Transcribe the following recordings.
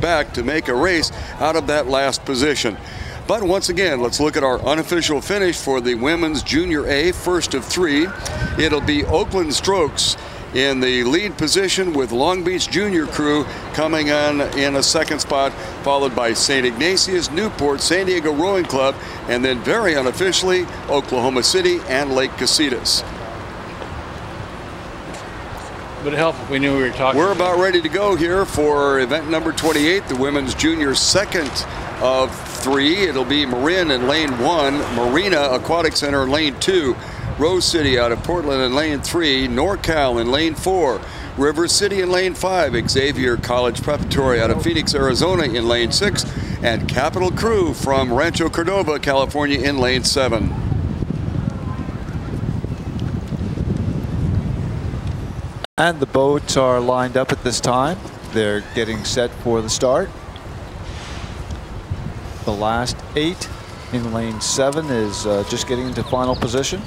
back to make a race out of that last position. But once again, let's look at our unofficial finish for the women's Junior A, first of three. It'll be Oakland Strokes in the lead position, with Long Beach Junior Crew coming on in a second spot, followed by St. Ignatius, Newport, San Diego Rowing Club, and then very unofficially Oklahoma City and Lake Casitas. Would it help if we knew we were talking? We're about ready to go here for event number 28, the women's junior second of three. It'll be Marin in lane 1, Marina Aquatic Center in lane 2, Rose City out of Portland in lane 3, NorCal in lane 4, River City in lane 5, Xavier College Preparatory out of Phoenix, Arizona in lane 6, and Capital Crew from Rancho Cordova, California in lane 7. And the boats are lined up at this time. They're getting set for the start. The last 8 in lane 7 is just getting into final position.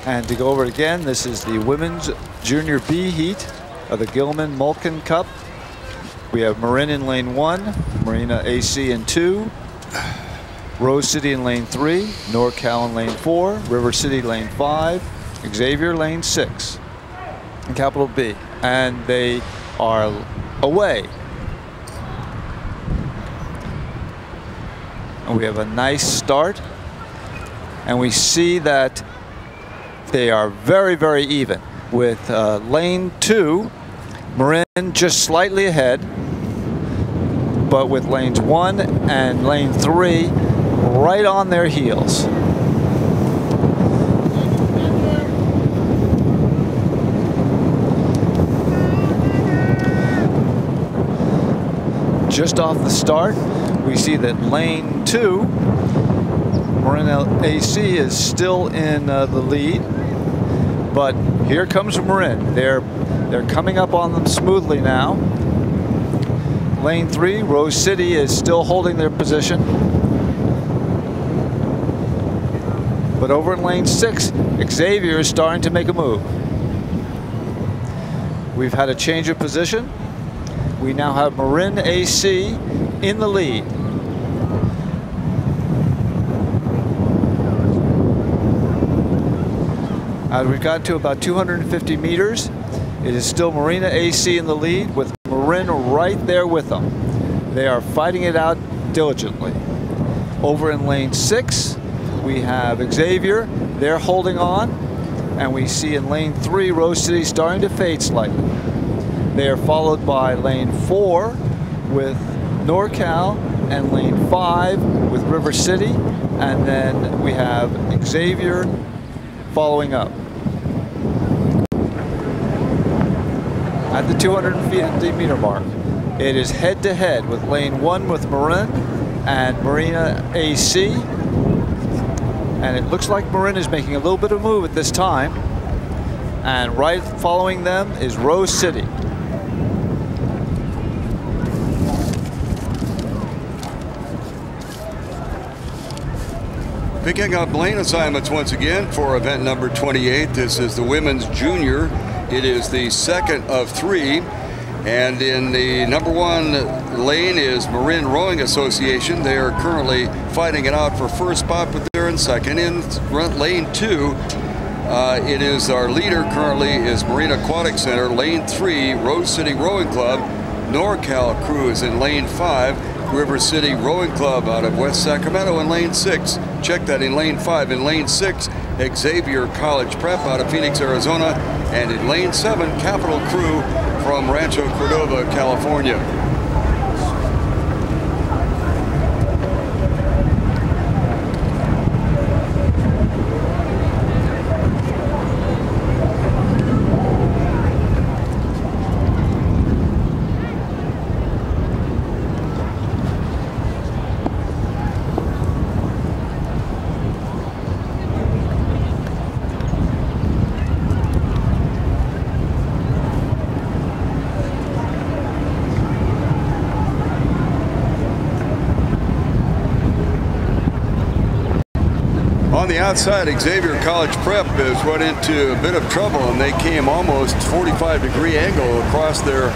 And to go over it again, this is the women's Junior B heat of the Gilman-Mulliken Cup. We have Marin in lane 1, Marina AC in 2, Rose City in lane 3, NorCal in lane 4, River City lane 5, Xavier lane 6, and Capital B. And they are away. And we have a nice start. And we see that they are very, very even, with lane 2, Marin just slightly ahead, but with lanes 1 and lane 3 right on their heels. Just off the start, we see that lane 2, Marina AC, is still in the lead. But here comes Marin. They're coming up on them smoothly now. Lane 3, Rose City, is still holding their position. But over in lane 6, Xavier is starting to make a move. We've had a change of position. We now have Marin AC in the lead. As we've got to about 250 meters, it is still Marina AC in the lead, with Marin right there with them. They are fighting it out diligently. Over in lane 6, we have Xavier. They're holding on. And we see in lane 3, Rose City starting to fade slightly. They are followed by lane 4 with NorCal, and lane 5 with River City. And then we have Xavier following up. At the 250 meter mark, it is head to head with lane 1 with Marin and Marina AC. And it looks like Marin is making a little bit of move at this time. And right following them is Rose City. Picking up lane assignments once again for event number 28. This is the women's junior. It is the second of 3. And in the number 1 lane is Marin Rowing Association. They are currently fighting it out for first spot, but they're in second. In lane 2, it is our leader currently is Marina Aquatic Center. Lane 3, Rose City Rowing Club. NorCal Crew is in lane 5. River City Rowing Club out of West Sacramento in lane 6. Check that in lane 5. In lane 6, Xavier College Prep out of Phoenix, Arizona. And in lane 7, Capital Crew from Rancho Cordova, California. On the outside, Xavier College Prep has run into a bit of trouble, and they came almost 45-degree angle across their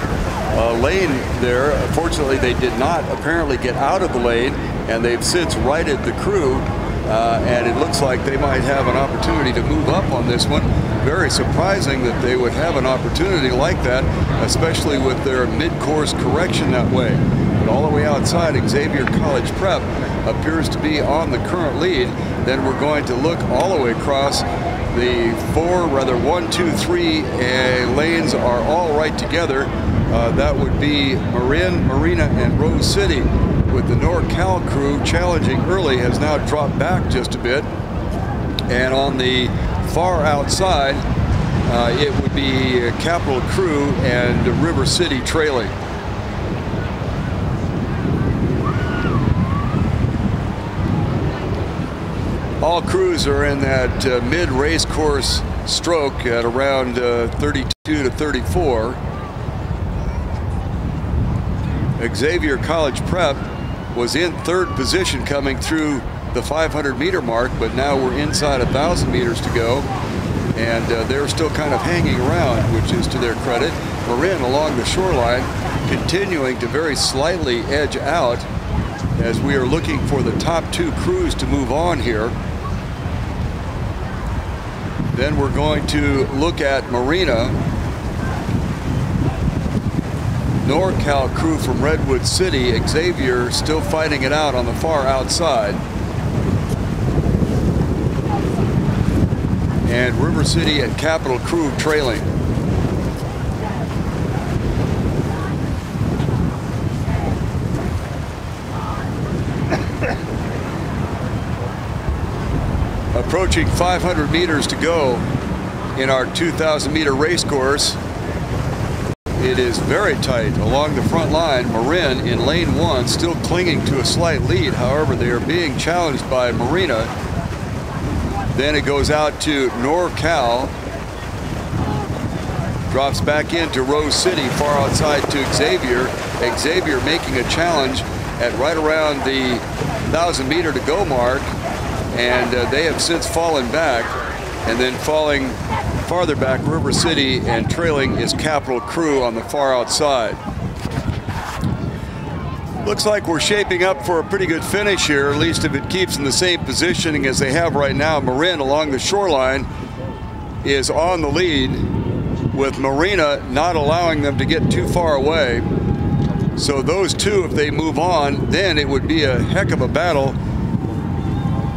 lane there. Fortunately, they did not apparently get out of the lane, and they've since righted the crew, and it looks like they might have an opportunity to move up on this one. Very surprising that they would have an opportunity like that, especially with their mid-course correction that way. But all the way outside, Xavier College Prep appears to be on the current lead. Then we're going to look all the way across the 1, 2, 3 lanes are all right together. That would be Marin, Marina, and Rose City, with the NorCal crew challenging early, has now dropped back just a bit. And on the far outside, it would be Capital Crew and River City trailing. All crews are in that mid-race course stroke at around 32 to 34. Xavier College Prep was in third position coming through the 500-meter mark, but now we're inside 1,000 meters to go, and they're still kind of hanging around, which is to their credit. Marin along the shoreline continuing to very slightly edge out as we are looking for the top two crews to move on here. Then we're going to look at Marina. NorCal crew from Redwood City, Xavier still fighting it out on the far outside. And River City and Capital Crew trailing. Approaching 500 meters to go in our 2,000-meter race course. It is very tight along the front line. Marin in lane 1 still clinging to a slight lead. However, they are being challenged by Marina. Then it goes out to NorCal. Drops back into Rose City, far outside to Xavier. Xavier making a challenge at right around the 1,000-meter to go mark. And they have since fallen back. And then falling farther back, River City, and trailing is Capital Crew on the far outside. Looks like we're shaping up for a pretty good finish here, at least if it keeps in the same positioning as they have right now. Marin along the shoreline is on the lead, with Marina not allowing them to get too far away. So those two, if they move on, then it would be a heck of a battle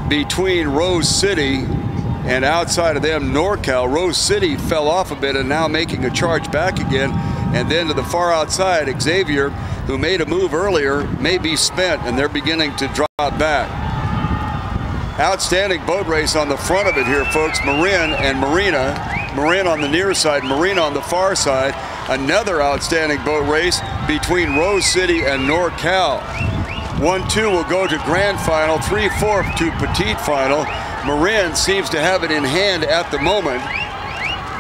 between Rose City and outside of them, NorCal. Rose City fell off a bit and now making a charge back again. And then to the far outside, Xavier, who made a move earlier, may be spent, and they're beginning to drop back. Outstanding boat race on the front of it here, folks. Marin and Marina. Marin on the near side, Marina on the far side. Another outstanding boat race between Rose City and NorCal. 1-2 will go to grand final, 3-4 to petite final. Marin seems to have it in hand at the moment.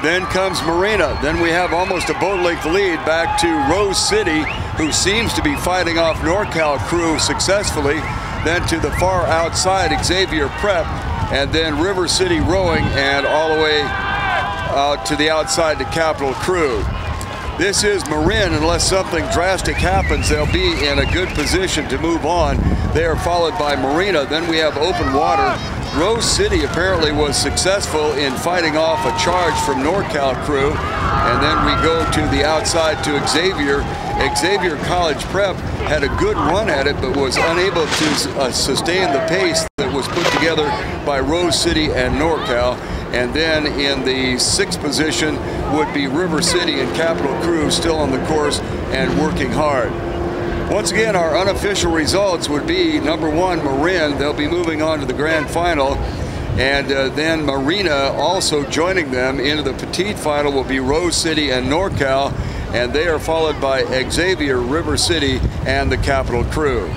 Then comes Marina. Then we have almost a boat length lead back to Rose City, who seems to be fighting off NorCal crew successfully. Then to the far outside, Xavier Prep, and then River City rowing, and all the way out to the outside to Capital Crew. This is Marin. Unless something drastic happens, they'll be in a good position to move on. They are followed by Marina. Then we have open water. Rose City apparently was successful in fighting off a charge from NorCal crew. And then we go to the outside to Xavier. Xavier College Prep had a good run at it, but was unable to sustain the pace that was put together by Rose City and NorCal. And then in the sixth position would be River City and Capital Crew, still on the course and working hard. Once again, our unofficial results would be number 1, Marin. They'll be moving on to the grand final. And then Marina also joining them into the petite final will be Rose City and NorCal. And they are followed by Xavier, River City, and the Capital Crew.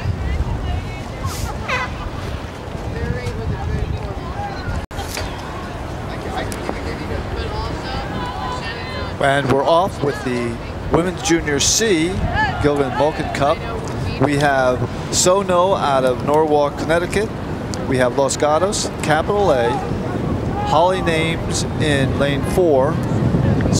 And we're off with the Women's Junior C Gilman-Mulliken Cup. We have Sono out of Norwalk, Connecticut, We have Los Gatos, capital A, Holly Names in lane 4,